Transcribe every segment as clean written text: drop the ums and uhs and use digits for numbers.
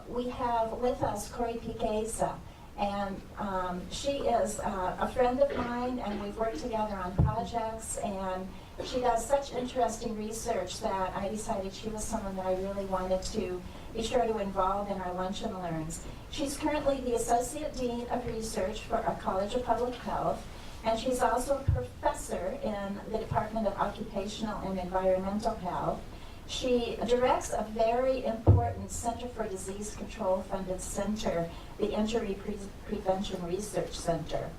we have with us Corinne Peek-Asa, and she is a friend of mine, and we've worked together on projects, and she does such interesting research that I decided she was someone that I really wanted to be sure to involve in our Lunch and Learns. She's currently the Associate Dean of Research for our College of Public Health, and she's also a professor in the Department of Occupational and Environmental Health. She directs a very important Center for Disease Control funded center, the Injury Prevention Research Center.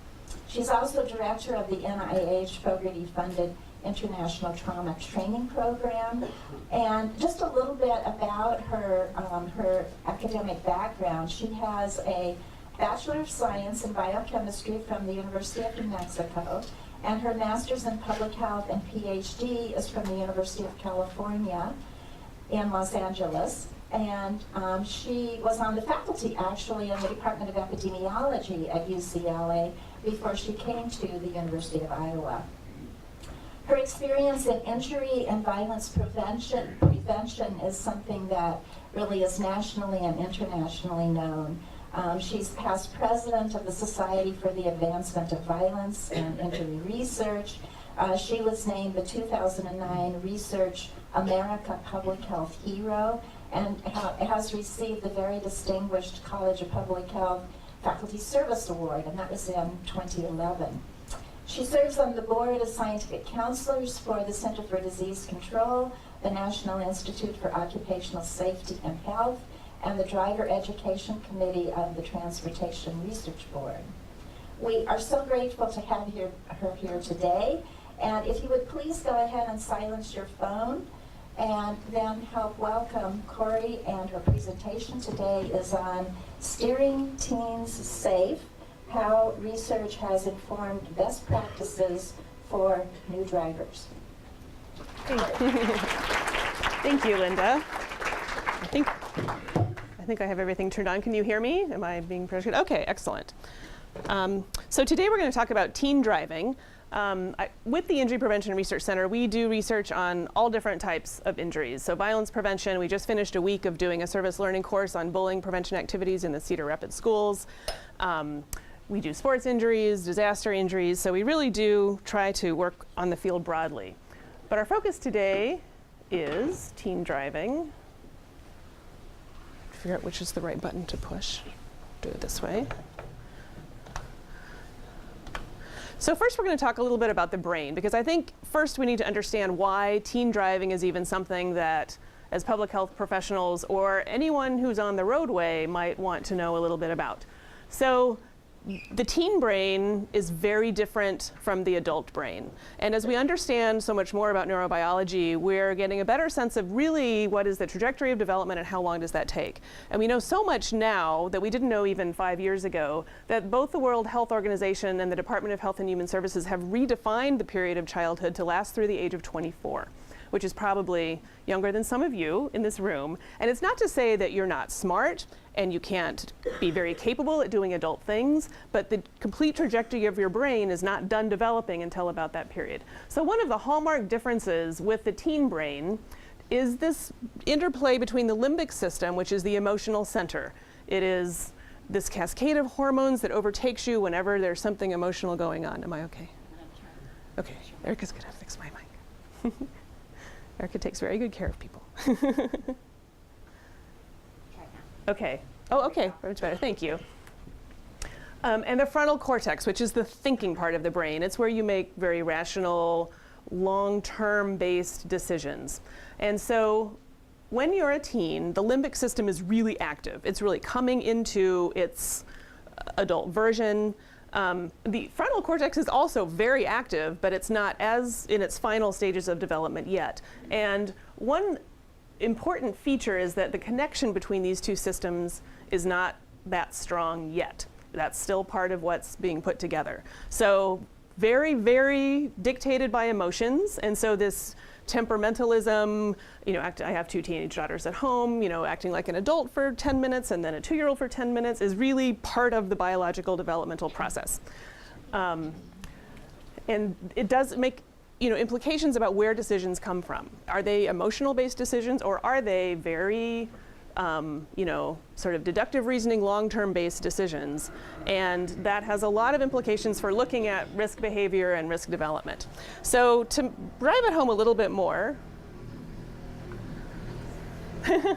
She's also director of the NIH Fogarty funded International Trauma Training Program. And just a little bit about her, her academic background. She has a Bachelor of Science in Biochemistry from the University of New Mexico, and her Master's in Public Health and PhD is from the University of California in Los Angeles. And she was on the faculty, actually, in the Department of Epidemiology at UCLA before she came to the University of Iowa. Her experience in injury and violence prevention is something that really is nationally and internationally known. She's past president of the Society for the Advancement of Violence and Injury Research. She was named the 2009 Research America Public Health Hero and has received the very distinguished College of Public Health Faculty Service Award, and that was in 2011. She serves on the board of scientific counselors for the Center for Disease Control, the National Institute for Occupational Safety and Health, and the Driver Education Committee of the Transportation Research Board. We are so grateful to have her here today, and if you would please go ahead and silence your phone, and then help welcome Corey, and her presentation today is on Steering Teens Safe, how research has informed best practices for new drivers. Thank you, Linda. I think I have everything turned on. Can you hear me? Am I being pressured? Okay, excellent. So today we're going to talk about teen driving. With the Injury Prevention Research Center, we do research on all different types of injuries. So violence prevention, we just finished a week of doing a service learning course on bullying prevention activities in the Cedar Rapids schools. We do sports injuries, disaster injuries, so we really do try to work on the field broadly. But our focus today is teen driving. Figure out which is the right button to push. Do it this way. So first we're going to talk a little bit about the brain, because I think first we need to understand why teen driving is even something that as public health professionals or anyone who's on the roadway might want to know a little bit about. So the teen brain is very different from the adult brain. And as we understand so much more about neurobiology, we're getting a better sense of really what is the trajectory of development and how long does that take. And we know so much now that we didn't know even 5 years ago, that both the World Health Organization and the Department of Health and Human Services have redefined the period of childhood to last through the age of 24. Which is probably younger than some of you in this room. And it's not to say that you're not smart and you can't be very capable at doing adult things, but the complete trajectory of your brain is not done developing until about that period. So one of the hallmark differences with the teen brain is this interplay between the limbic system, which is the emotional center. It is this cascade of hormones that overtakes you whenever there's something emotional going on. Am I okay? Okay, Erica's gonna fix my mic. Erica takes very good care of people. Okay. Oh, okay. Much better. Thank you. And the frontal cortex, which is the thinking part of the brain. It's where you make very rational, long-term based decisions. And so when you're a teen, the limbic system is really active. It's really coming into its adult version. The frontal cortex is also very active, but it's not as in its final stages of development yet. And one important feature is that the connection between these two systems is not that strong yet. That's still part of what's being put together. So very, very dictated by emotions. And so this temperamentalism, you know, I have 2 teenage daughters at home, you know, acting like an adult for 10 minutes and then a 2-year-old for 10 minutes is really part of the biological developmental process. And it does make, you know, implications about where decisions come from. Are they emotional-based decisions, or are they very you know, sort of deductive reasoning, long-term based decisions. And that has a lot of implications for looking at risk behavior and risk development. So to drive it home a little bit more, we're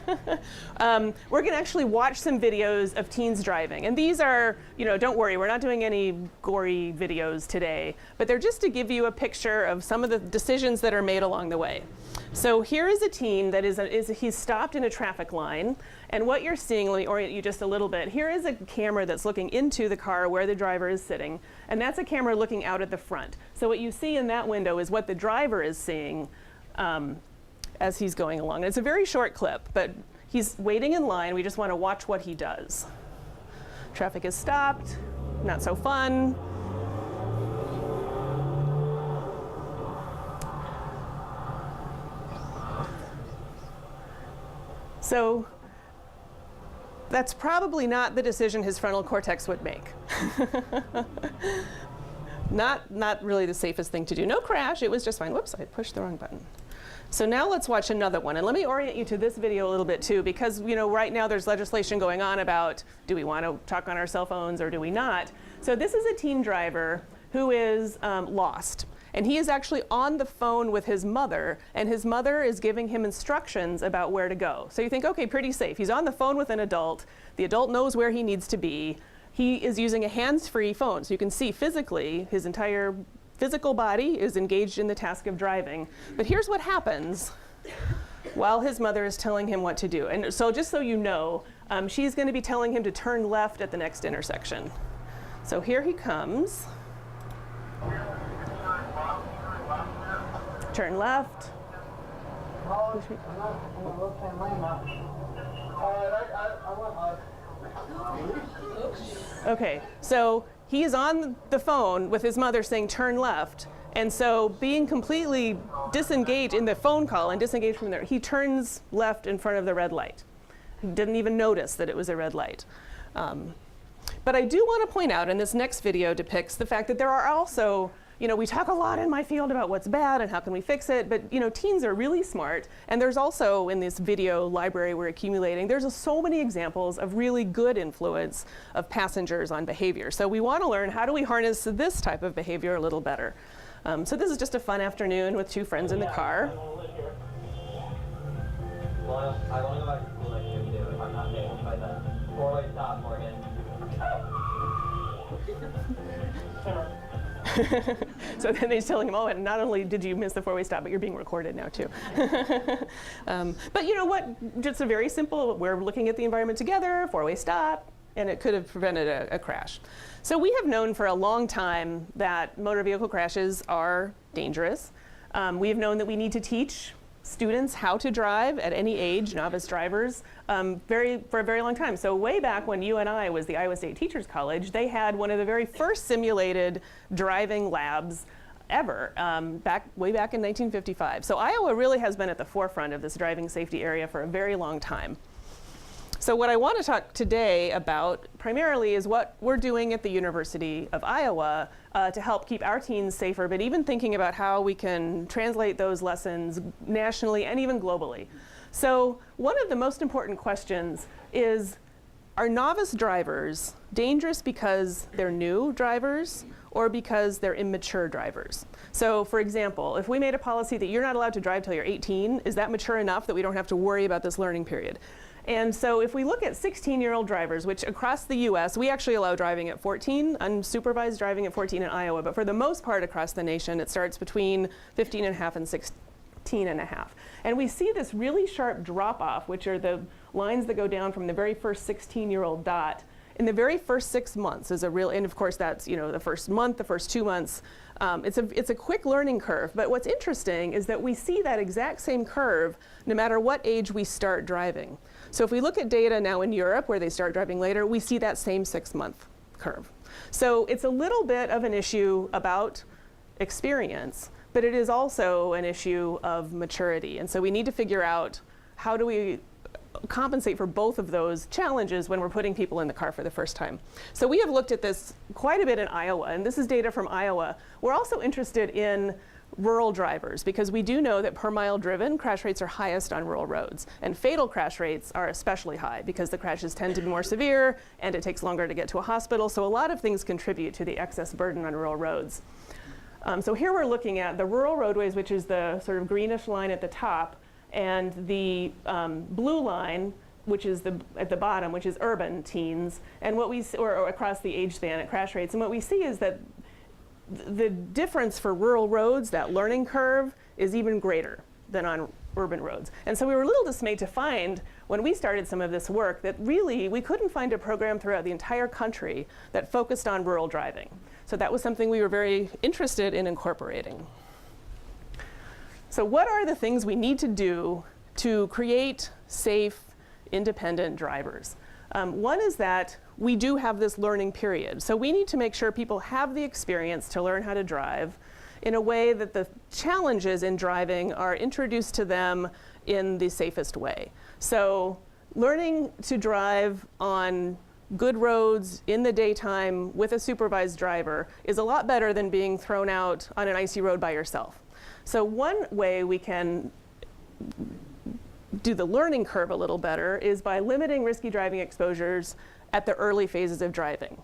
going to actually watch some videos of teens driving. And these are, you know, don't worry, we're not doing any gory videos today, but they're just to give you a picture of some of the decisions that are made along the way. So here is a teen that he's stopped in a traffic line. And what you're seeing, let me orient you just a little bit. Here is a camera that's looking into the car where the driver is sitting. And that's a camera looking out at the front. So what you see in that window is what the driver is seeing as he's going along. And it's a very short clip, but he's waiting in line. We just want to watch what he does. Traffic is stopped, not so fun. So that's probably not the decision his frontal cortex would make. Not really the safest thing to do. No crash, it was just fine. Whoops, I pushed the wrong button. So now let's watch another one. And let me orient you to this video a little bit too, because you know, right now there's legislation going on about, do we want to talk on our cell phones or do we not? So this is a teen driver who is lost. And he is actually on the phone with his mother, and his mother is giving him instructions about where to go. So you think, okay, pretty safe. He's on the phone with an adult. The adult knows where he needs to be. He is using a hands-free phone. So you can see physically, his entire physical body is engaged in the task of driving. But here's what happens while his mother is telling him what to do. And so just so you know, she's going to be telling him to turn left at the next intersection. So here he comes. Turn left. Okay, so he is on the phone with his mother saying turn left, and so being completely disengaged in the phone call and disengaged from there, he turns left in front of the red light. He didn't even notice that it was a red light. But I do want to point out, and this next video depicts the fact that there are also, you know, we talk a lot in my field about what's bad and how can we fix it, but you know, teens are really smart, and there's also, in this video library we're accumulating, there's so many examples of really good influence of passengers on behavior. So we want to learn, how do we harness this type of behavior a little better? So this is just a fun afternoon with two friends in the car. Well, I want to go back to school next year too, if I'm not named by then. 4-way stop, Morgan. So then he's telling him, oh, and not only did you miss the 4-way stop, but you're being recorded now too. But you know what, just a very simple, we're looking at the environment together, 4-way stop, and it could have prevented a crash. So we have known for a long time that motor vehicle crashes are dangerous. We have known that we need to teach students how to drive at any age, novice drivers, for a very long time. So way back when UNI was the Iowa State Teachers College, they had one of the very first simulated driving labs ever, way back in 1955. So Iowa really has been at the forefront of this driving safety area for a very long time. So what I want to talk today about primarily is what we're doing at the University of Iowa to help keep our teens safer, but even thinking about how we can translate those lessons nationally and even globally. So one of the most important questions is, are novice drivers dangerous because they're new drivers or because they're immature drivers? So for example, if we made a policy that you're not allowed to drive till you're 18, is that mature enough that we don't have to worry about this learning period? And so if we look at 16-year-old drivers, which across the US, we actually allow driving at 14, unsupervised driving at 14 in Iowa, but for the most part across the nation, it starts between 15 and a half and 16 and a half. And we see this really sharp drop-off, which are the lines that go down from the very first 16-year-old dot. In the very first 6 months is a real, and of course that's, you know, the first month, the first 2 months. It's a quick learning curve, but what's interesting is that we see that exact same curve no matter what age we start driving. So if we look at data now in Europe where they start driving later, we see that same 6-month curve. So it's a little bit of an issue about experience, but it is also an issue of maturity. And so we need to figure out, how do we compensate for both of those challenges when we're putting people in the car for the first time. So we have looked at this quite a bit in Iowa, and this is data from Iowa. We're also interested in rural drivers, because we do know that per mile driven, crash rates are highest on rural roads. And fatal crash rates are especially high because the crashes tend to be more severe and it takes longer to get to a hospital. So a lot of things contribute to the excess burden on rural roads. So here we're looking at the rural roadways, which is the sort of greenish line at the top, and the blue line, which is at the bottom, which is urban teens, and what we or across the age span at crash rates. And what we see is that the difference for rural roads, that learning curve, is even greater than on urban roads. And so we were a little dismayed to find, when we started some of this work, that really we couldn't find a program throughout the entire country that focused on rural driving. So that was something we were very interested in incorporating. So what are the things we need to do to create safe, independent drivers? One is that we do have this learning period. So we need to make sure people have the experience to learn how to drive in a way that the challenges in driving are introduced to them in the safest way. So learning to drive on good roads in the daytime with a supervised driver is a lot better than being thrown out on an icy road by yourself. So one way we can do the learning curve a little better is by limiting risky driving exposures at the early phases of driving.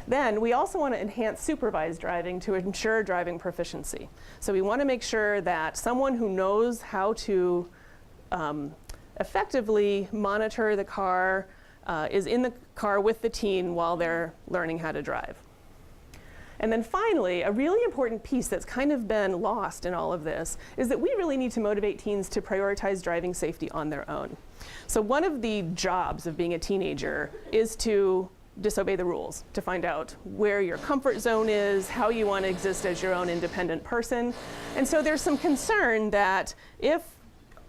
Then we also want to enhance supervised driving to ensure driving proficiency. So we want to make sure that someone who knows how to effectively monitor the car is in the car with the teen while they're learning how to drive. And then finally, a really important piece that's kind of been lost in all of this is that we really need to motivate teens to prioritize driving safety on their own. So one of the jobs of being a teenager is to disobey the rules, to find out where your comfort zone is, how you want to exist as your own independent person. And so there's some concern that if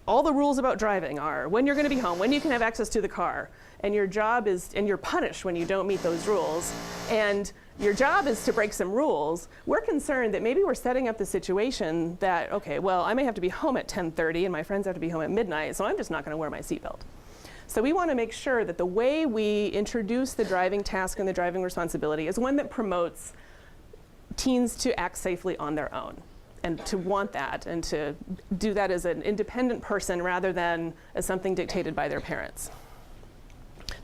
all the rules about driving are when you're going to be home, when you can have access to the car, and your job is, and you're punished when you don't meet those rules, and your job is to break some rules, we're concerned that maybe we're setting up the situation that, okay, well, I may have to be home at 10:30 and my friends have to be home at midnight, so I'm just not going to wear my seatbelt. So we want to make sure that the way we introduce the driving task and the driving responsibility is one that promotes teens to act safely on their own, and to want that, and to do that as an independent person rather than as something dictated by their parents.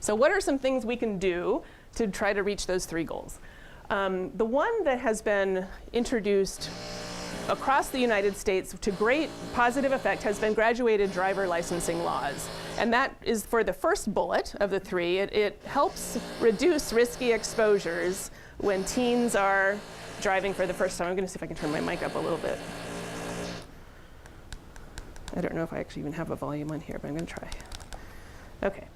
So what are some things we can do to try to reach those three goals? The one that has been introduced across the United States to great positive effect has been graduated driver licensing laws. And that is for the first bullet of the three. It helps reduce risky exposures when teens are driving for the first time. I'm going to see if I can turn my mic up a little bit. I don't know if I actually even have a volume on here, but I'm going to try. Okay.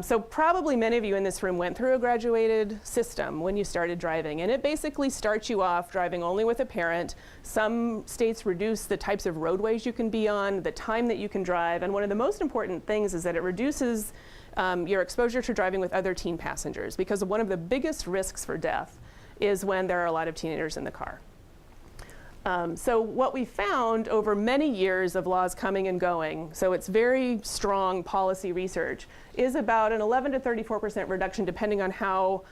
So probably many of you in this room went through a graduated system when you started driving, and it basically starts you off driving only with a parent. Some states reduce the types of roadways you can be on, the time that you can drive, and one of the most important things is that it reduces your exposure to driving with other teen passengers, because one of the biggest risks for death is when there are a lot of teenagers in the car. So what we found over many years of laws coming and going, so it's very strong policy research, is about an 11 to 34% reduction depending on how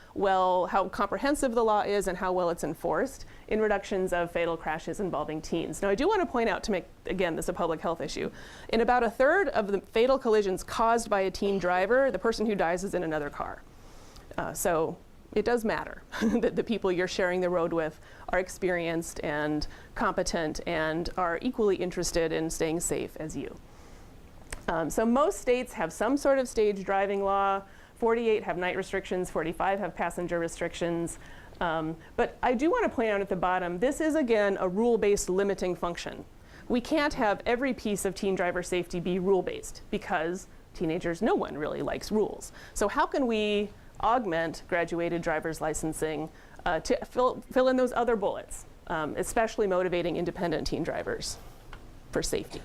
comprehensive the law is and how well it's enforced in reductions of fatal crashes involving teens. Now I do want to point out, to make, again, this a public health issue, in about a third of the fatal collisions caused by a teen driver, the person who dies is in another car. So it does matter that the people you're sharing the road with are experienced and competent and are equally interested in staying safe as you. So most states have some sort of stage driving law. 48 have night restrictions, 45 have passenger restrictions. But I do want to point out at the bottom, this is again a rule-based limiting function. We can't have every piece of teen driver safety be rule-based because teenagers, no one really likes rules. So how can we augment graduated driver's licensing to fill in those other bullets, especially motivating independent teen drivers for safety?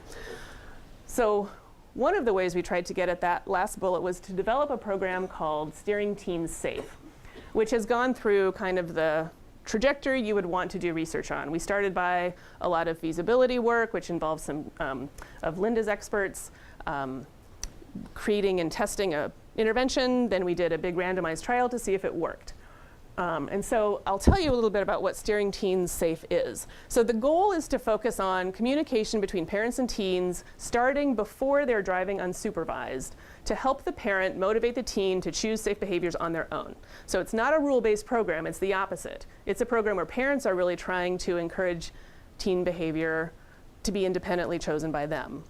So one of the ways we tried to get at that last bullet was to develop a program called Steering Teens Safe, which has gone through kind of the trajectory you would want to do research on. We started by a lot of feasibility work, which involves some of Linda's experts, creating and testing a intervention. Then we did a big randomized trial to see if it worked. And so I'll tell you a little bit about what Steering Teens Safe is. So the goal is to focus on communication between parents and teens starting before they're driving unsupervised to help the parent motivate the teen to choose safe behaviors on their own. So it's not a rule-based program, it's the opposite. It's a program where parents are really trying to encourage teen behavior to be independently chosen by them.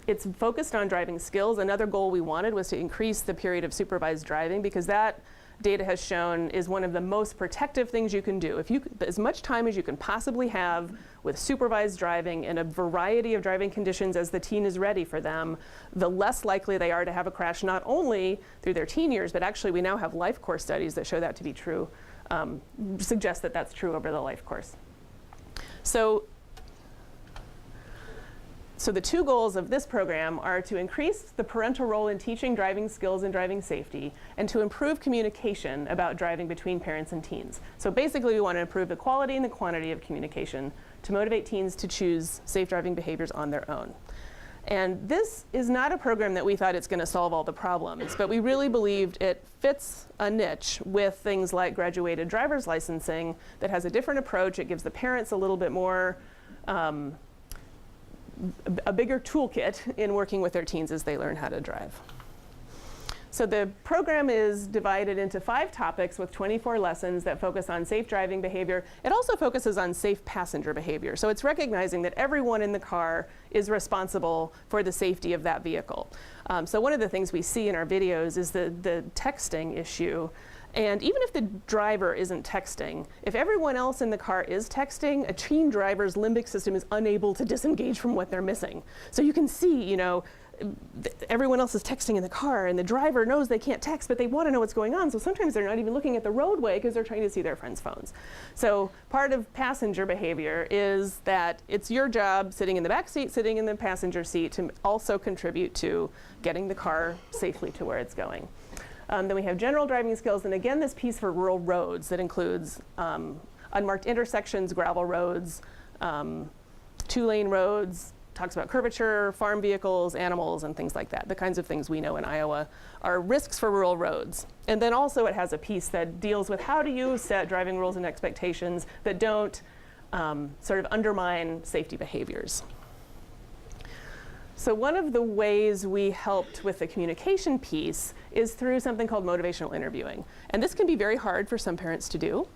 It's focused on driving skills. Another goal we wanted was to increase the period of supervised driving, because that data has shown is one of the most protective things you can do. If you, as much time as you can possibly have with supervised driving in a variety of driving conditions as the teen is ready for them, the less likely they are to have a crash, not only through their teen years, but actually we now have life course studies that show that to be true, suggest that that's true over the life course. So the two goals of this program are to increase the parental role in teaching driving skills and driving safety, and to improve communication about driving between parents and teens. So basically we want to improve the quality and the quantity of communication to motivate teens to choose safe driving behaviors on their own. And this is not a program that we thought it's going to solve all the problems, but we really believed it fits a niche with things like graduated driver's licensing that has a different approach. It gives the parents a little bit more a bigger toolkit in working with their teens as they learn how to drive. So the program is divided into 5 topics with 24 lessons that focus on safe driving behavior. It also focuses on safe passenger behavior. So it's recognizing that everyone in the car is responsible for the safety of that vehicle. So one of the things we see in our videos is the texting issue. And even if the driver isn't texting, if everyone else in the car is texting, a teen driver's limbic system is unable to disengage from what they're missing. So you can see, you know, everyone else is texting in the car, and the driver knows they can't text, but they want to know what's going on. So sometimes they're not even looking at the roadway because they're trying to see their friends' phones. So part of passenger behavior is that it's your job, sitting in the back seat, sitting in the passenger seat, to also contribute to getting the car safely to where it's going. Then we have general driving skills, and again, this piece for rural roads that includes unmarked intersections, gravel roads, 2-lane roads, talks about curvature, farm vehicles, animals, and things like that. The kinds of things we know in Iowa are risks for rural roads. And then also it has a piece that deals with how do you set driving rules and expectations that don't sort of undermine safety behaviors. So one of the ways we helped with the communication piece is through something called motivational interviewing. And this can be very hard for some parents to do,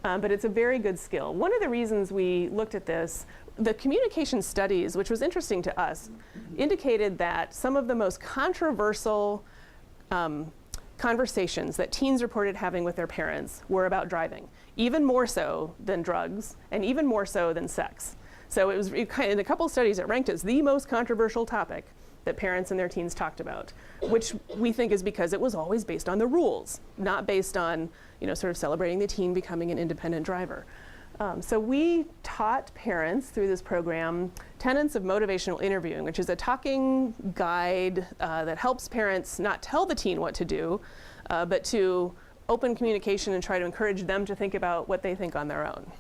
but it's a very good skill. One of the reasons we looked at this, the communication studies, which was interesting to us, indicated that some of the most controversial conversations that teens reported having with their parents were about driving, even more so than drugs, and even more so than sex. So it was in a couple of studies it ranked as the most controversial topic that parents and their teens talked about, which we think is because it was always based on the rules, not based on, you know, sort of celebrating the teen becoming an independent driver. So we taught parents through this program tenets of motivational interviewing, which is a talking guide that helps parents not tell the teen what to do, but to open communication and try to encourage them to think about what they think on their own.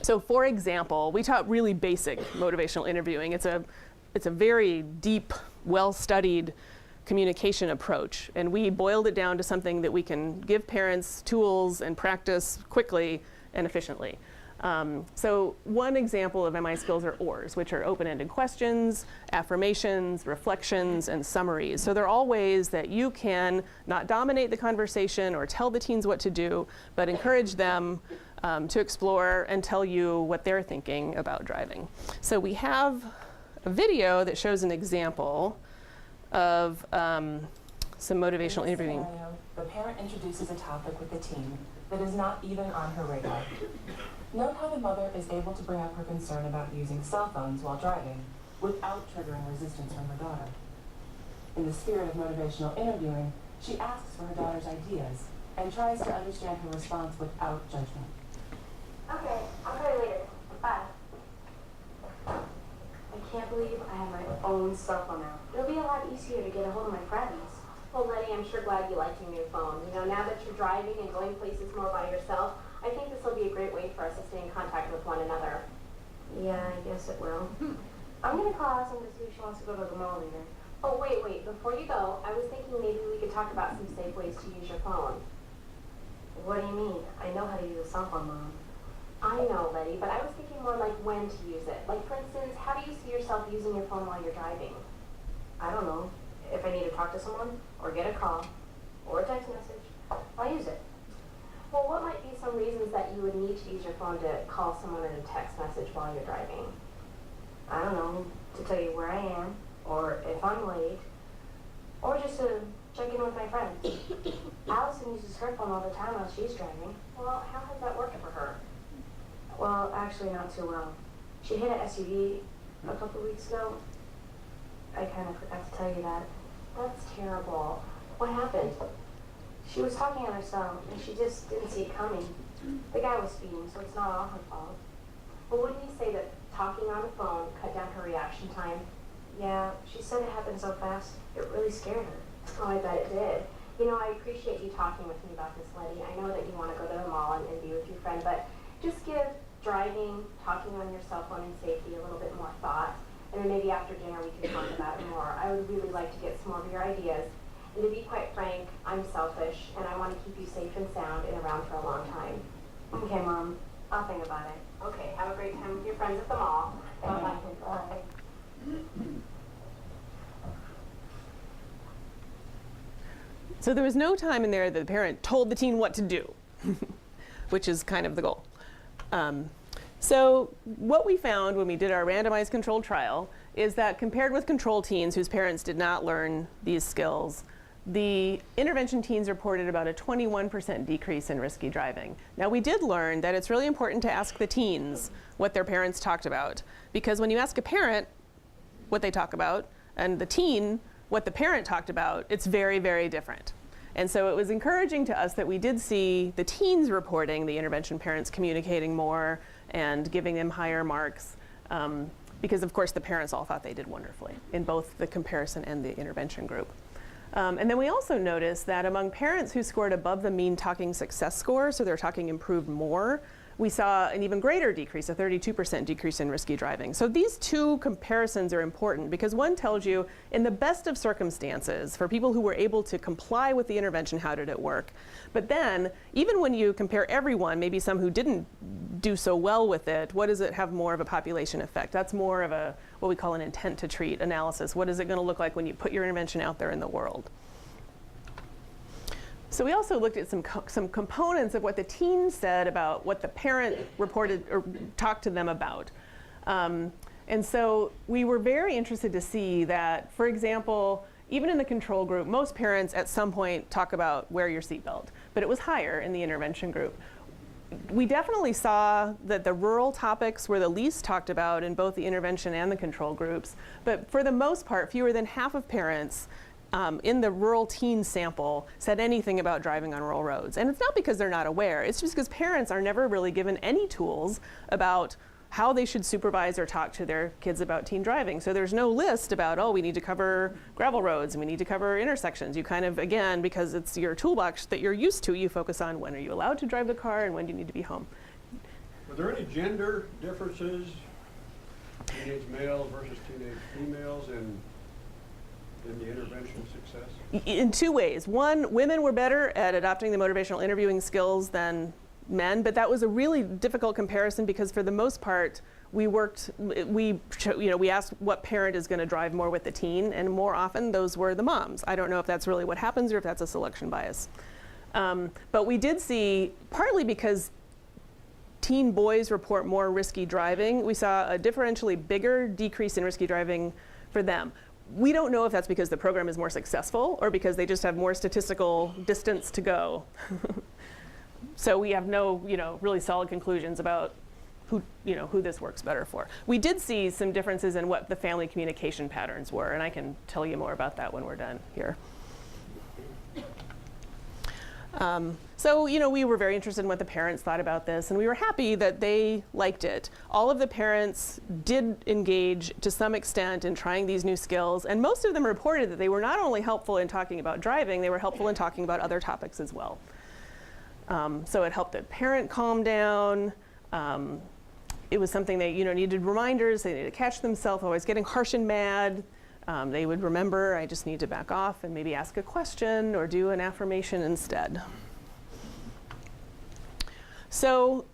So for example, we taught really basic motivational interviewing. It's a very deep, well-studied communication approach, and we boiled it down to something that we can give parents tools and practice quickly and efficiently. So one example of MI skills are ORs, which are open-ended questions, affirmations, reflections, and summaries. So they're all ways that you can not dominate the conversation or tell the teens what to do, but encourage them to explore and tell you what they're thinking about driving. So we have a video that shows an example of some motivational interviewing. In this scenario, the parent introduces a topic with the teen that is not even on her radar. Note how the mother is able to bring up her concern about using cell phones while driving without triggering resistance from her daughter. In the spirit of motivational interviewing, she asks for her daughter's ideas and tries to understand her response without judgment. Okay, I'll call you later. Bye. I can't believe I have my own cell phone now. It'll be a lot easier to get a hold of my friends. Well, Letty, I'm sure glad you liked your new phone. You know, now that you're driving and going places more by yourself, I think this will be a great way for us to stay in contact with one another. Yeah, I guess it will. I'm gonna call Allison to see if she wants to go to the mall later. Oh, wait, before you go, I was thinking maybe we could talk about some safe ways to use your phone. What do you mean? I know how to use a cell phone, Mom. I know, Letty, but I was thinking more like when to use it. Like, for instance, how do you see yourself using your phone while you're driving? I don't know. If I need to talk to someone, or get a call, or a text message, I'll use it. Well, what might be some reasons that you would need to use your phone to call someone in a text message while you're driving? I don't know, to tell you where I am, or if I'm late, or just to check in with my friends. Allison uses her phone all the time while she's driving. Well, how has that worked for her? Well, actually not too well. She hit an SUV a couple weeks ago. I kind of forgot to tell you that. That's terrible. What happened? She was talking on her cell, and she just didn't see it coming. The guy was speeding, so it's not all her fault. Well, wouldn't you say that talking on the phone cut down her reaction time? Yeah, she said it happened so fast, it really scared her. Oh, I bet it did. You know, I appreciate you talking with me about this, Letty. I know that you want to go to the mall and be with your friend, but just give driving, talking on your cell phone, and safety a little bit more thought. And then maybe after dinner we can talk about it more. I would really like to get some more of your ideas. And to be quite frank, I'm selfish, and I want to keep you safe and sound and around for a long time. Okay, Mom, I'll think about it. Okay, have a great time with your friends at the mall. Bye-bye. Bye. So there was no time in there that the parent told the teen what to do, which is kind of the goal. So what we found when we did our randomized controlled trial is that compared with control teens whose parents did not learn these skills, the intervention teens reported about a 21% decrease in risky driving. Now we did learn that it's really important to ask the teens what their parents talked about, because when you ask a parent what they talk about and the teen what the parent talked about, it's very, very different. And so it was encouraging to us that we did see the teens reporting the intervention parents communicating more and giving them higher marks, because of course the parents all thought they did wonderfully in both the comparison and the intervention group. And then we also noticed that among parents who scored above the mean talking success score, so they're talking improved more, we saw an even greater decrease, a 32% decrease in risky driving. So these two comparisons are important because one tells you, in the best of circumstances, for people who were able to comply with the intervention, how did it work? But then, even when you compare everyone, maybe some who didn't do so well with it, what does it have more of a population effect? That's more of a, what we call an intent to treat analysis. What is it going to look like when you put your intervention out there in the world? So we also looked at some components of what the teens said about what the parent reported or talked to them about. And so we were very interested to see that, for example, even in the control group, most parents at some point talk about wear your seatbelt, but it was higher in the intervention group. We definitely saw that the rural topics were the least talked about in both the intervention and the control groups, but for the most part, fewer than half of parents in the rural teen sample said anything about driving on rural roads. And it's not because they're not aware, it's just because parents are never really given any tools about how they should supervise or talk to their kids about teen driving. So there's no list about, oh, we need to cover gravel roads and we need to cover intersections. You kind of, again, because it's your toolbox that you're used to, you focus on when are you allowed to drive the car and when do you need to be home. Were there any gender differences, teenage males versus teenage females in the intervention success? In two ways. One, women were better at adopting the motivational interviewing skills than men, but that was a really difficult comparison because for the most part, we asked what parent is going to drive more with the teen, and more often those were the moms. I don't know if that's really what happens or if that's a selection bias. But we did see, partly because teen boys report more risky driving, we saw a differentially bigger decrease in risky driving for them. We don't know if that's because the program is more successful or because they just have more statistical distance to go. So we have no, really solid conclusions about who this works better for. We did see some differences in what the family communication patterns were, and I can tell you more about that when we're done here. So, we were very interested in what the parents thought about this, and we were happy that they liked it. All of the parents did engage to some extent in trying these new skills, and most of them reported that they were not only helpful in talking about driving, they were helpful in talking about other topics as well. So it helped the parent calm down. It was something they needed reminders, they needed to catch themselves, always getting harsh and mad. They would remember, I just need to back off and maybe ask a question or do an affirmation instead. So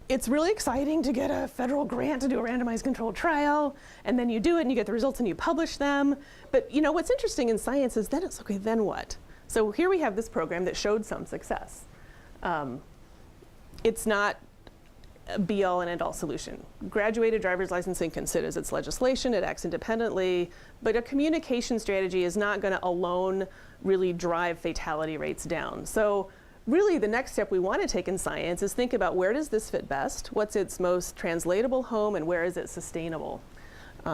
it's really exciting to get a federal grant to do a randomized controlled trial, and then you do it and you get the results and you publish them. But you know, what's interesting in science is then it's, okay, then what? So here we have this program that showed some success. It's not a be-all and end-all solution. Graduated driver's licensing considers its legislation, it acts independently, but a communication strategy is not going to alone really drive fatality rates down. So really the next step we want to take in science is think about where does this fit best, what's its most translatable home, and where is it sustainable.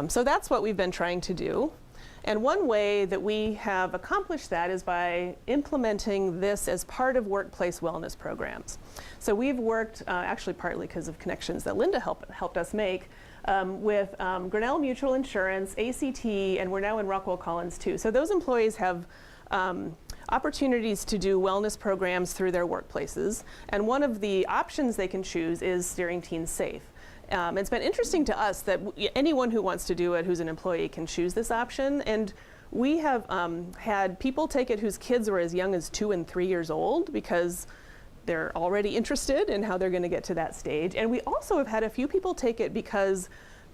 So that's what we've been trying to do. And one way that we have accomplished that is by implementing this as part of workplace wellness programs. So we've worked, actually partly because of connections that Linda helped us make, with Grinnell Mutual Insurance, ACT, and we're now in Rockwell Collins too. So those employees have opportunities to do wellness programs through their workplaces. And one of the options they can choose is Steering Teens Safe. It's been interesting to us that anyone who wants to do it who's an employee can choose this option. And we have had people take it whose kids were as young as 2 and 3 years old because they're already interested in how they're going to get to that stage. And we also have had a few people take it because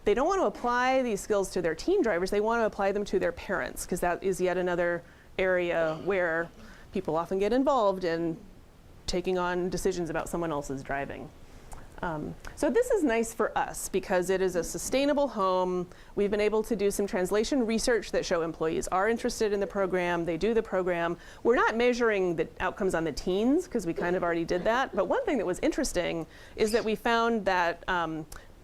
they don't want to apply these skills to their teen drivers. They want to apply them to their parents, because that is yet another area where people often get involved in taking on decisions about someone else's driving. So this is nice for us because it is a sustainable home. We've been able to do some translation research that show employees are interested in the program, they do the program. We're not measuring the outcomes on the teens because we kind of already did that, but one thing that was interesting is that we found that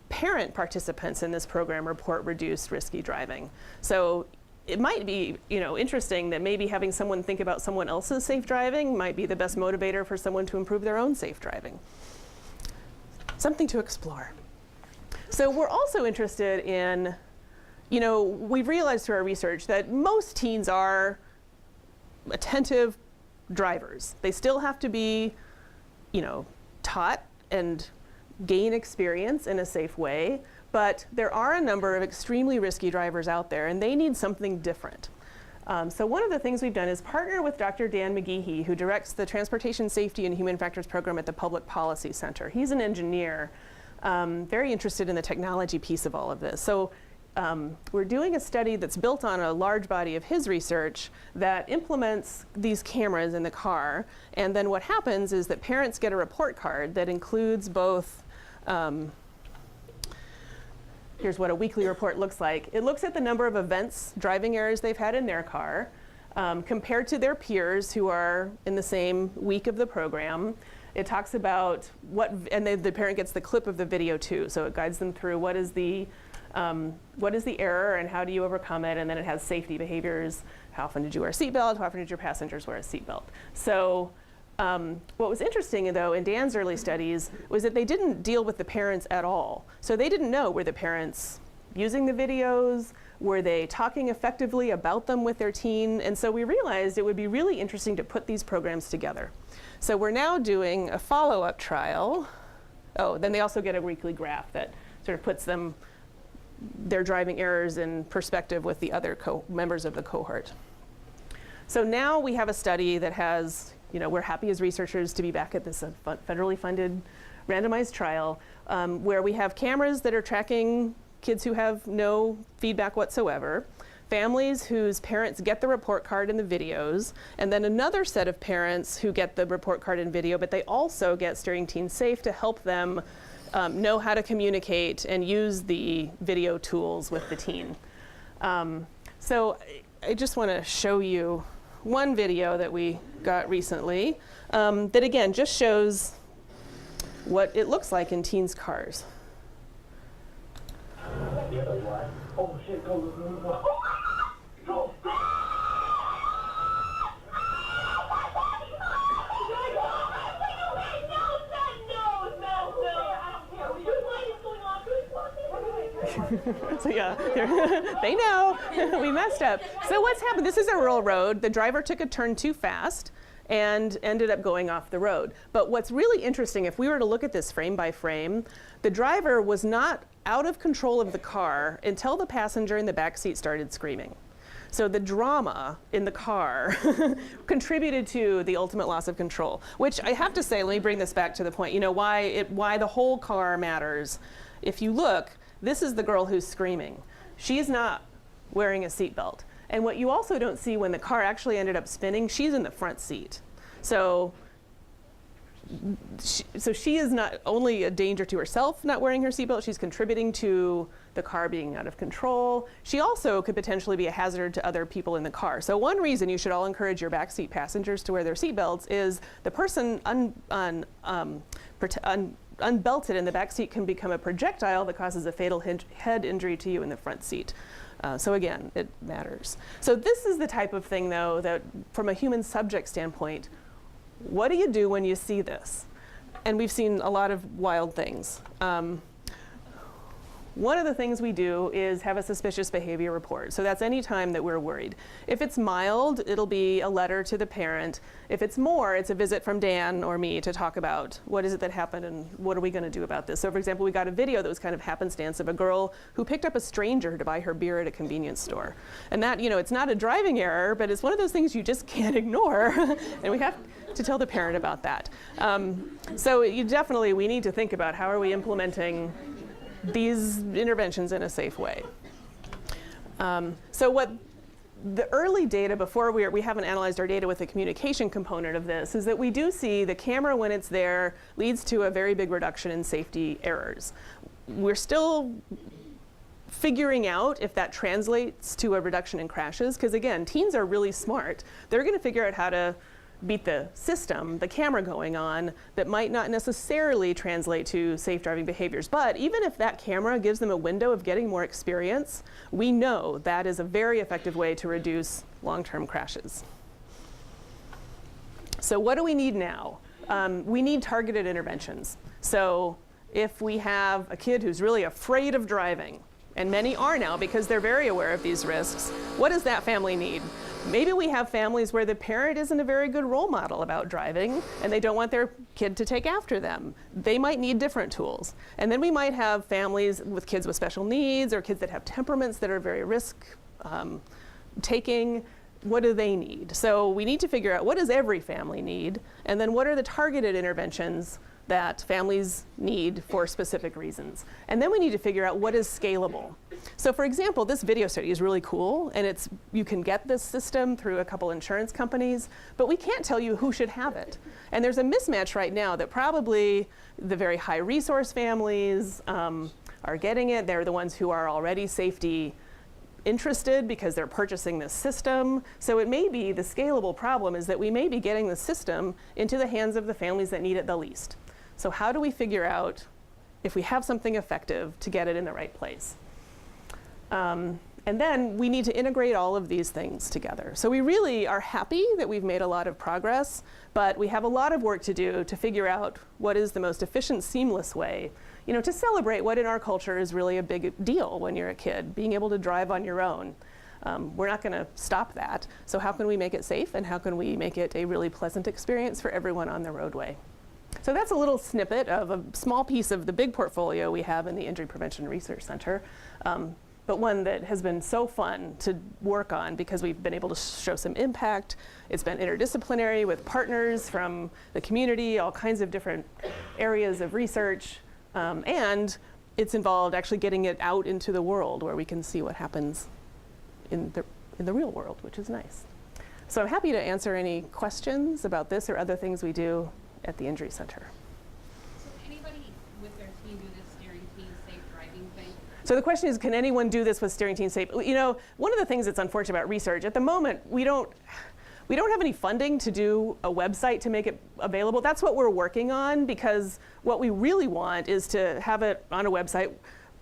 parent participants in this program report reduced risky driving. So it might be, you know, interesting that maybe having someone think about someone else's safe driving might be the best motivator for someone to improve their own safe driving. Something to explore. So we're also interested in, you know, we've realized through our research that most teens are attentive drivers. They still have to be, you know, taught and gain experience in a safe way, but there are a number of extremely risky drivers out there and they need something different. So one of the things we've done is partner with Dr. Dan McGehee, who directs the Transportation Safety and Human Factors Program at the Public Policy Center. He's an engineer, very interested in the technology piece of all of this. So we're doing a study that's built on a large body of his research that implements these cameras in the car. And then what happens is that parents get a report card that includes both here's what a weekly report looks like. It looks at the number of events, driving errors they've had in their car, compared to their peers who are in the same week of the program. It talks about what, and the parent gets the clip of the video too, so it guides them through what is the error and how do you overcome it, and then it has safety behaviors. How often did you wear a seatbelt? How often did your passengers wear a seatbelt? So what was interesting, though, in Dan's early studies was that they didn't deal with the parents at all. So they didn't know, were the parents using the videos? Were they talking effectively about them with their teen? And so we realized it would be really interesting to put these programs together. So we're now doing a follow-up trial. Oh, then they also get a weekly graph that sort of puts their driving errors in perspective with the other members of the cohort. So now we have a study that has, you know, we're happy as researchers to be back at this federally funded randomized trial where we have cameras that are tracking kids who have no feedback whatsoever, families whose parents get the report card and the videos, and then another set of parents who get the report card and video, but they also get Steering Teens Safe to help them know how to communicate and use the video tools with the teen. So I just want to show you one video that we got recently that again just shows what it looks like in teens' cars. Oh shit, go. So yeah, they know we messed up. So what's happened? This is a rural road. The driver took a turn too fast and ended up going off the road. But what's really interesting, if we were to look at this frame by frame, the driver was not out of control of the car until the passenger in the back seat started screaming. So the drama in the car contributed to the ultimate loss of control, which I have to say, let me bring this back to the point, why the whole car matters. If you look, this is the girl who's screaming. She's not wearing a seatbelt. And what you also don't see when the car actually ended up spinning, she's in the front seat. So she is not only a danger to herself not wearing her seatbelt, she's contributing to the car being out of control. She also could potentially be a hazard to other people in the car. So one reason you should all encourage your backseat passengers to wear their seatbelts is the person unbelted in the backseat can become a projectile that causes a fatal head injury to you in the front seat. So again, it matters. So this is the type of thing, though, that from a human subject standpoint, what do you do when you see this? And we've seen a lot of wild things. One of the things we do is have a suspicious behavior report. So that's any time that we're worried. If it's mild, it'll be a letter to the parent. If it's more, it's a visit from Dan or me to talk about what is it that happened and what are we going to do about this. So for example, we got a video that was kind of happenstance of a girl who picked up a stranger to buy her beer at a convenience store. And that, it's not a driving error, but it's one of those things you just can't ignore. And we have to tell the parent about that. So we need to think about how are we implementing these interventions in a safe way. So what the early data, before we haven't analyzed our data with the communication component of this, is that we do see the camera, when it's there, leads to a very big reduction in safety errors. We're still figuring out if that translates to a reduction in crashes, because again, teens are really smart. They're going to figure out how to beat the system, the camera going on, that might not necessarily translate to safe driving behaviors. But even if that camera gives them a window of getting more experience, we know that is a very effective way to reduce long-term crashes. So what do we need now? We need targeted interventions. So if we have a kid who's really afraid of driving, and many are now because they're very aware of these risks, what does that family need? Maybe we have families where the parent isn't a very good role model about driving and they don't want their kid to take after them. They might need different tools. And then we might have families with kids with special needs or kids that have temperaments that are very risk-taking. What do they need? So we need to figure out what does every family need, and then what are the targeted interventions that families need for specific reasons. And then we need to figure out what is scalable. So for example, this video study is really cool, and you can get this system through a couple insurance companies, but we can't tell you who should have it. And there's a mismatch right now that probably the very high resource families are getting it. They're the ones who are already safety interested because they're purchasing this system. So it may be the scalable problem is that we may be getting the system into the hands of the families that need it the least. So how do we figure out if we have something effective to get it in the right place? And then we need to integrate all of these things together. So we really are happy that we've made a lot of progress, but we have a lot of work to do to figure out what is the most efficient, seamless way, to celebrate what in our culture is really a big deal when you're a kid, being able to drive on your own. We're not going to stop that. So how can we make it safe, and how can we make it a really pleasant experience for everyone on the roadway? So that's a little snippet of a small piece of the big portfolio we have in the Injury Prevention Research Center, but one that has been so fun to work on because we've been able to show some impact. It's been interdisciplinary with partners from the community, all kinds of different areas of research, and it's involved actually getting it out into the world where we can see what happens in the real world, which is nice. So I'm happy to answer any questions about this or other things we do at the Injury Center. So anybody with their team do this steering team safe driving thing? So the question is, can anyone do this with steering team safe? One of the things that's unfortunate about research, at the moment, we don't have any funding to do a website to make it available. That's what we're working on, because what we really want is to have it on a website.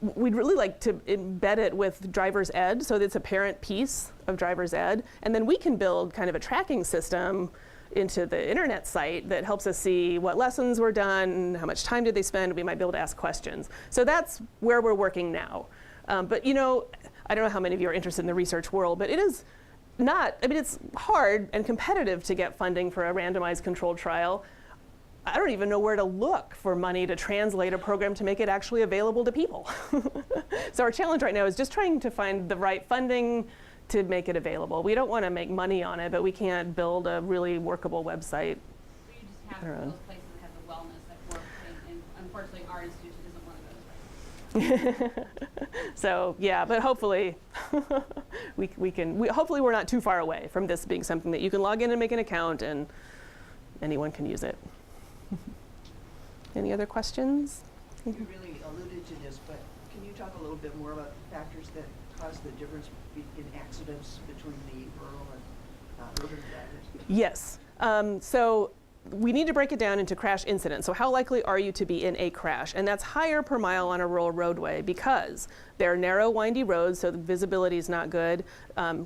We'd really like to embed it with driver's ed, so that it's a parent piece of driver's ed, and then we can build kind of a tracking system into the internet site that helps us see what lessons were done, how much time did they spend. We might be able to ask questions. So that's where we're working now. But I don't know how many of you are interested in the research world, but it is not, it's hard and competitive to get funding for a randomized controlled trial. I don't even know where to look for money to translate a program to make it actually available to people. So our challenge right now is just trying to find the right funding to make it available. We don't want to make money on it, but we can't build a really workable website. So you just have I don't know. those places that have the wellness that work, and unfortunately our institution isn't one of those. So yeah, but hopefully hopefully we're not too far away from this being something that you can log in and make an account and anyone can use it. Any other questions? You really alluded to this, but can you talk a little bit more about the factors that cause the difference in accidents between the rural and urban drivers? Yes. So we need to break it down into crash incidents. So how likely are you to be in a crash? And that's higher per mile on a rural roadway because they're narrow, windy roads, so the visibility is not good.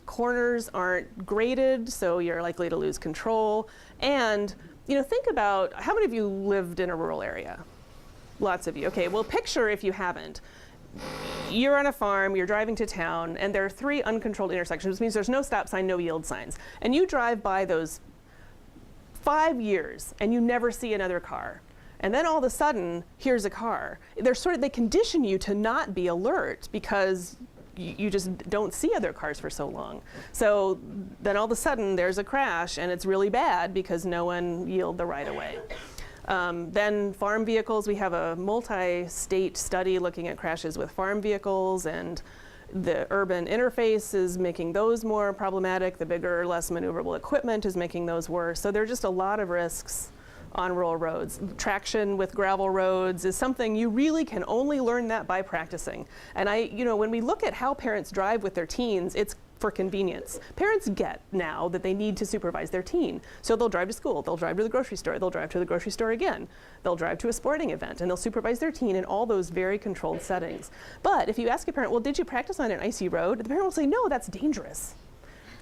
Corners aren't graded, so you're likely to lose control. And think about, how many of you lived in a rural area? Lots of you. Okay, well, picture if you haven't. You're on a farm, you're driving to town, and there are 3 uncontrolled intersections, which means there's no stop sign, no yield signs. And you drive by those 5 years, and you never see another car. And then all of a sudden, here's a car. They condition you to not be alert because you just don't see other cars for so long. So then all of a sudden, there's a crash, and it's really bad because no one yielded the right of way. Then farm vehicles, we have a multi-state study looking at crashes with farm vehicles, and the urban interface is making those more problematic. The bigger, less maneuverable equipment is making those worse. So there are just a lot of risks on rural roads. Traction with gravel roads is something you really can only learn that by practicing. And when we look at how parents drive with their teens, it's for convenience. Parents get now that they need to supervise their teen. So they'll drive to school, they'll drive to the grocery store, they'll drive to the grocery store again, they'll drive to a sporting event, and they'll supervise their teen in all those very controlled settings. But if you ask a parent, well, did you practice on an icy road? The parent will say, no, that's dangerous.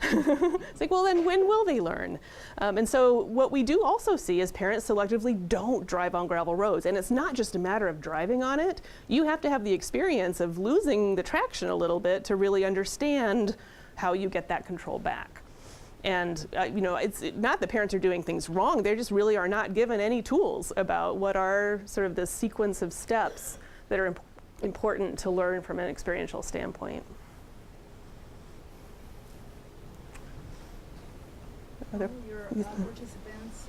It's like, well, then when will they learn? And so what we do also see is parents selectively don't drive on gravel roads. And it's not just a matter of driving on it. You have to have the experience of losing the traction a little bit to really understand how you get that control back. And it's not that parents are doing things wrong, they just really are not given any tools about what are sort of the sequence of steps that are important to learn from an experiential standpoint. Your participants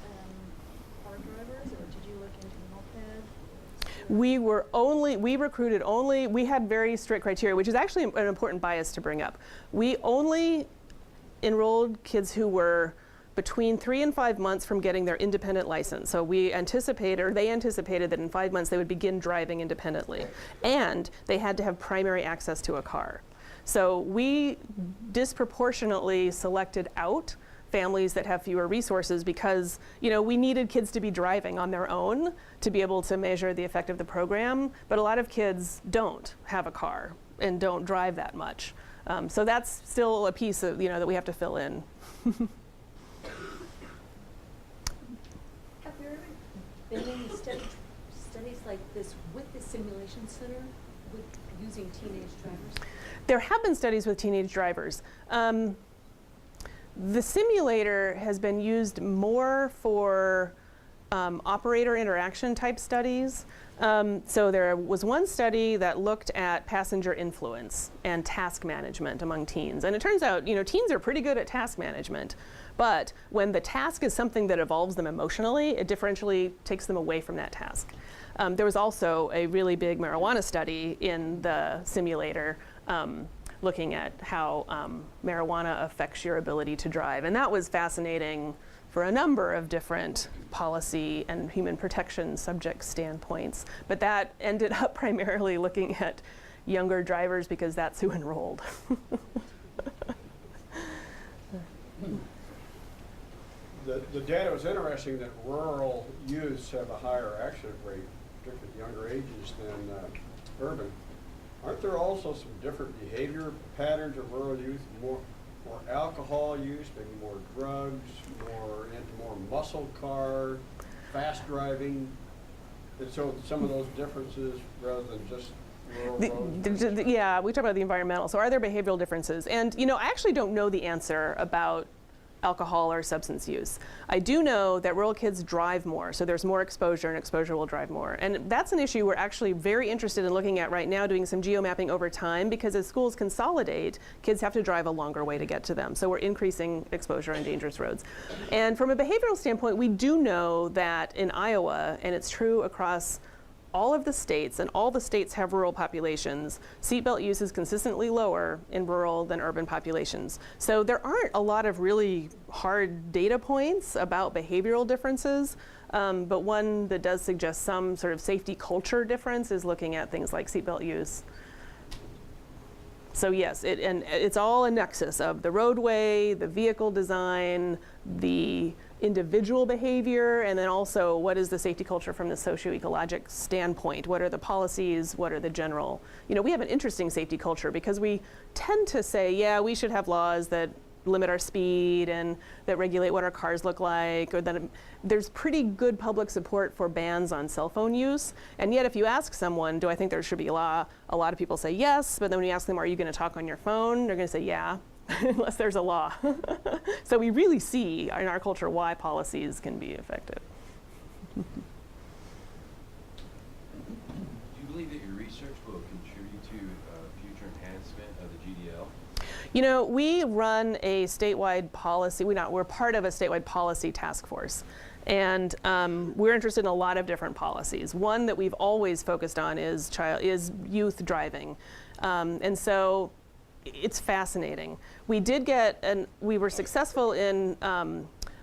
car drivers, or did you look into moped? We recruited only, we had very strict criteria, which is actually an important bias to bring up. We only enrolled kids who were between 3 and 5 months from getting their independent license. So they anticipated that in 5 months they would begin driving independently. And they had to have primary access to a car. So we disproportionately selected out families that have fewer resources because we needed kids to be driving on their own to be able to measure the effect of the program, but a lot of kids don't have a car and don't drive that much. So that's still a piece of that we have to fill in. Have there ever been any studies like this with the simulation center with using teenage drivers? There have been studies with teenage drivers. The simulator has been used more for operator interaction type studies. So there was one study that looked at passenger influence and task management among teens. And it turns out, teens are pretty good at task management. But when the task is something that involves them emotionally, it differentially takes them away from that task. There was also a really big marijuana study in the simulator looking at how marijuana affects your ability to drive. And that was fascinating for a number of different policy and human protection subject standpoints. But that ended up primarily looking at younger drivers because that's who enrolled. The data was interesting that rural youths have a higher accident rate, particularly at younger ages, than urban. Aren't there also some different behavior patterns of rural youth? More alcohol use, maybe more drugs, more muscle car, fast driving. And so some of those differences rather than just rural roads. Yeah, we talk about the environmental. So are there behavioral differences? And I actually don't know the answer about alcohol or substance use. I do know that rural kids drive more, so there's more exposure, and exposure will drive more. And that's an issue we're actually very interested in looking at right now, doing some geomapping over time, because as schools consolidate, kids have to drive a longer way to get to them. So we're increasing exposure on dangerous roads. And from a behavioral standpoint, we do know that in Iowa, and it's true across all of the states, and all the states have rural populations, seatbelt use is consistently lower in rural than urban populations. So there aren't a lot of really hard data points about behavioral differences, but one that does suggest some sort of safety culture difference is looking at things like seatbelt use. So yes, it's all a nexus of the roadway, the vehicle design, the individual behavior, and then also what is the safety culture from the socio-ecologic standpoint? What are the policies? What are the general? We have an interesting safety culture because we tend to say, yeah, we should have laws that limit our speed and that regulate what our cars look like, or that there's pretty good public support for bans on cell phone use. And yet if you ask someone, do I think there should be a law? A lot of people say yes, but then when you ask them, are you going to talk on your phone? They're going to say yeah. Unless there's a law. So we really see in our culture why policies can be effective. Do you believe that your research will contribute to future enhancement of the GDL? We run a statewide policy. We're part of a statewide policy task force. And we're interested in a lot of different policies. One that we've always focused on is youth driving. And so it's fascinating. We were successful in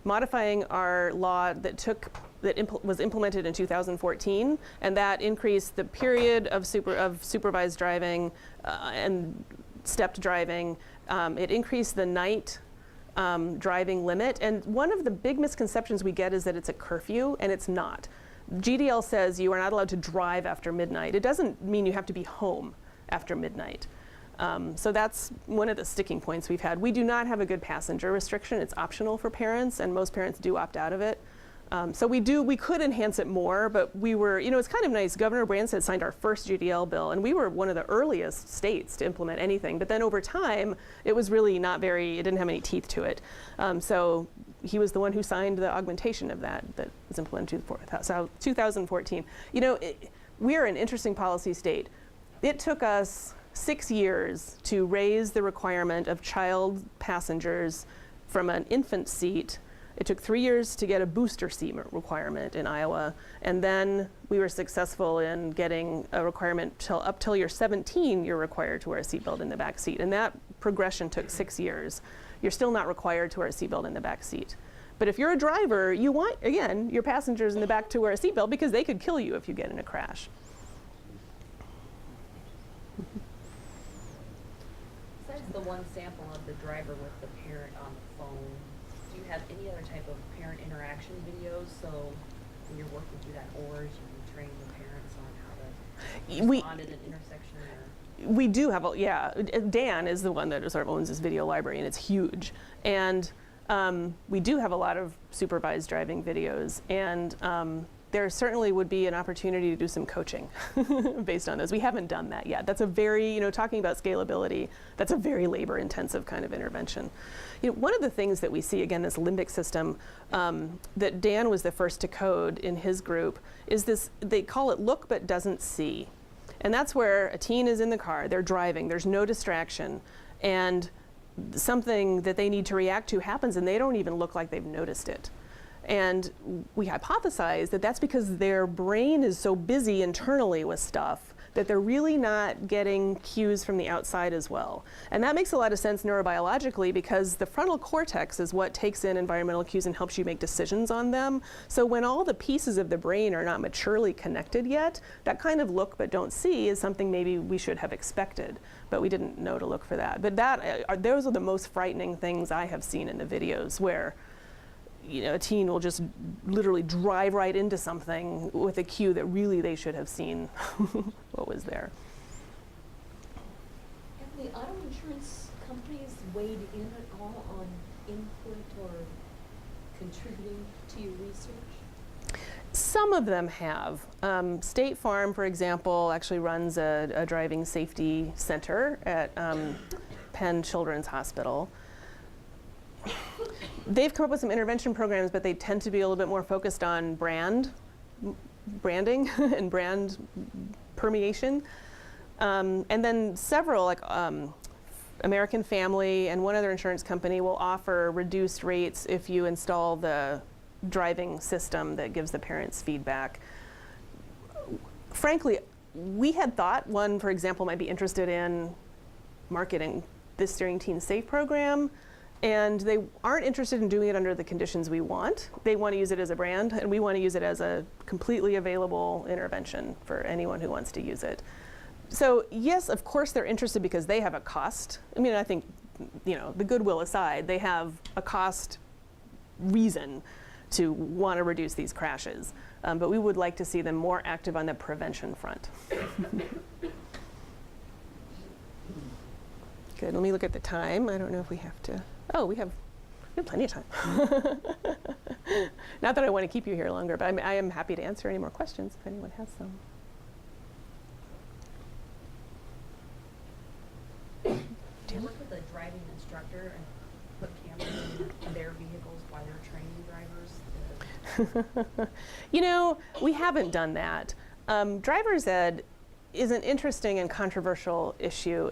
modifying our law that was implemented in 2014, and that increased the period of supervised driving and stepped driving. It increased the night driving limit, and one of the big misconceptions we get is that it's a curfew, and it's not. GDL says you are not allowed to drive after midnight. It doesn't mean you have to be home after midnight. So that's one of the sticking points we've had. We do not have a good passenger restriction. It's optional for parents, and most parents do opt out of it. So we could enhance it more, but we were, it's kind of nice. Governor Branstad signed our first GDL bill, and we were one of the earliest states to implement anything. But then over time, it was really it didn't have any teeth to it. So he was the one who signed the augmentation of that was implemented in 2014. We're an interesting policy state. It took us 6 years to raise the requirement of child passengers from an infant seat. It took 3 years to get a booster seat requirement in Iowa, and then we were successful in getting a requirement up till you're 17, you're required to wear a seatbelt in the back seat, and that progression took 6 years. You're still not required to wear a seatbelt in the back seat. But if you're a driver, you want, again, your passengers in the back to wear a seatbelt because they could kill you if you get in a crash. Besides the one sample of the driver with the parent on the phone, do you have any other type of parent interaction videos? So when you're working through that ORS, you can train the parents on how to respond at an intersection? We do have, Dan is the one that sort of owns this video library, and it's huge. And we do have a lot of supervised driving videos, and there certainly would be an opportunity to do some coaching based on those. We haven't done that yet. That's a very, talking about scalability, that's a very labor-intensive kind of intervention. One of the things that we see, again, this limbic system that Dan was the first to code in his group is this, they call it look but doesn't see. And that's where a teen is in the car, they're driving, there's no distraction, and something that they need to react to happens and they don't even look like they've noticed it. And we hypothesize that that's because their brain is so busy internally with stuff that they're really not getting cues from the outside as well. And that makes a lot of sense neurobiologically because the frontal cortex is what takes in environmental cues and helps you make decisions on them. So when all the pieces of the brain are not maturely connected yet, that kind of look but don't see is something maybe we should have expected, but we didn't know to look for that. But those are the most frightening things I have seen in the videos where a teen will just literally drive right into something with a cue that really they should have seen what was there. Have the auto insurance companies weighed in at all on input or contributing to your research? Some of them have. State Farm, for example, actually runs a driving safety center at Penn Children's Hospital. they've come up with some intervention programs, but they tend to be a little bit more focused on branding and brand permeation. And then several, like American Family and one other insurance company, will offer reduced rates if you install the driving system that gives the parents feedback. Frankly, we had thought one, for example, might be interested in marketing this Steering Teens Safe program, and they aren't interested in doing it under the conditions we want. They want to use it as a brand, and we want to use it as a completely available intervention for anyone who wants to use it. So yes, of course they're interested because they have a cost. I mean, I think, you know, the goodwill aside, they have a cost reason to want to reduce these crashes. But we would like to see them more active on the prevention front. Good, let me look at the time. I don't know if we have to, oh, we have plenty of time. Not that I want to keep you here longer, but I am happy to answer any more questions if anyone has some. Do you work with a driving instructor and put cameras in their vehicles while they're training drivers? You know, we haven't done that. Driver's ed is an interesting and controversial issue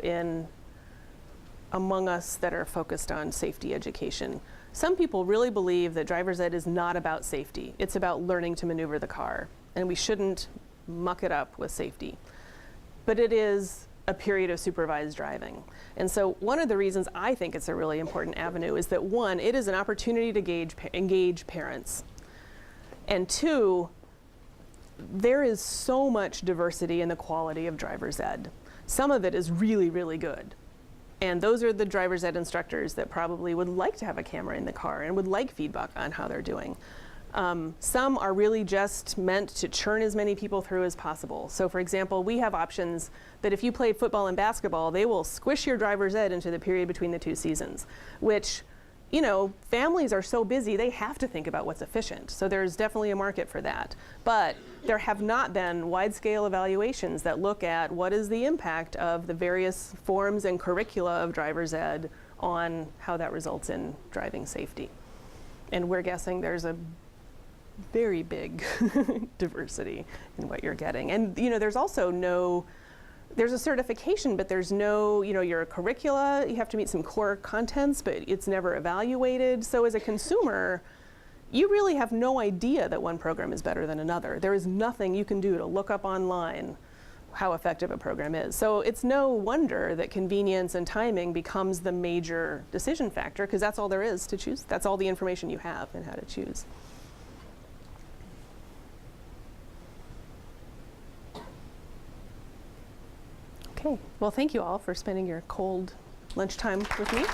among us that are focused on safety education. Some people really believe that driver's ed is not about safety. It's about learning to maneuver the car, and we shouldn't muck it up with safety. But it is a period of supervised driving. And so one of the reasons I think it's a really important avenue is that, one, it is an opportunity to engage parents. And two, there is so much diversity in the quality of driver's ed. Some of it is really, really good. And those are the driver's ed instructors that probably would like to have a camera in the car and would like feedback on how they're doing. Some are really just meant to churn as many people through as possible. So for example, we have options that if you play football and basketball, they will squish your driver's ed into the period between the two seasons, which, you know, families are so busy, they have to think about what's efficient. So there's definitely a market for that. But there have not been wide-scale evaluations that look at what is the impact of the various forms and curricula of driver's ed on how that results in driving safety. And we're guessing there's a very big diversity in what you're getting. And, you know, there's also there's a certification, but there's no, you know, your curricula, you have to meet some core contents, but it's never evaluated. So as a consumer, you really have no idea that one program is better than another. There is nothing you can do to look up online how effective a program is. So it's no wonder that convenience and timing becomes the major decision factor, because that's all there is to choose. That's all the information you have in how to choose. Okay, well, thank you all for spending your cold lunchtime with me.